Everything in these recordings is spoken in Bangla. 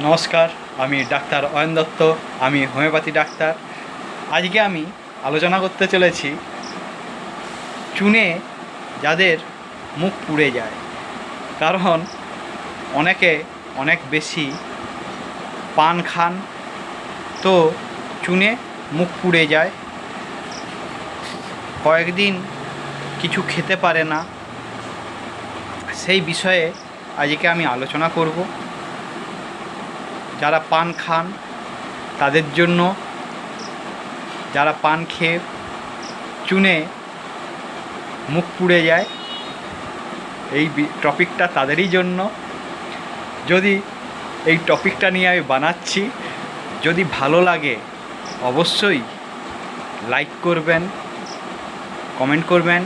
নমস্কার, আমি ডাক্তার অয়ন দত্ত। আমি হোমিওপ্যাথি ডাক্তার। আজকে আমি আলোচনা করতে চলেছি চুনে যাদের মুখ পুড়ে যায়। কারণ অনেকে অনেক বেশি পান খান, তো চুনে মুখ পুড়ে যায়। কয়েকদিন কিছু খেতে পারে না। সেই বিষয়ে আজকে আমি আলোচনা করব। যারা পান খান তাদের জন্য, যারা পান খেয়ে চুনে মুখ পুড়ে যায়, এই টপিকটা তাদেরই জন্য। যদি এই টপিকটা নিয়ে আমি বানাচ্ছি, যদি ভালো লাগে অবশ্যই লাইক করবেন, কমেন্ট করবেন,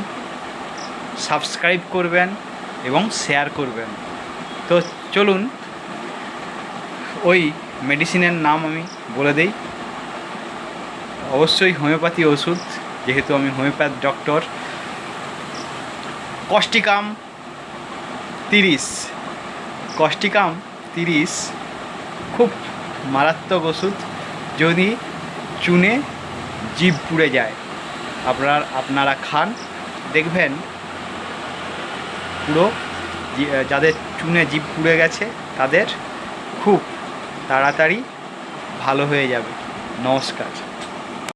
সাবস্ক্রাইব করবেন এবং শেয়ার করবেন। তো চলুন ওই মেডিসিনের নাম আমি বলে দেই। অবশ্যই হোমিওপ্যাথি ওষুধ, যেহেতু আমি হোমিওপ্যাথ ডক্টর। কস্টিকাম 30, কস্টিকাম 30 খুব মারাত্মক ওষুধ। যদি চুনে জিভ পুড়ে যায়, আপনারা খান, দেখবেন পুরো যাদের চুনে জিভ পুড়ে গেছে তাদের খুব তাড়াতাড়ি ভালো হয়ে যাবে। নমস্কার।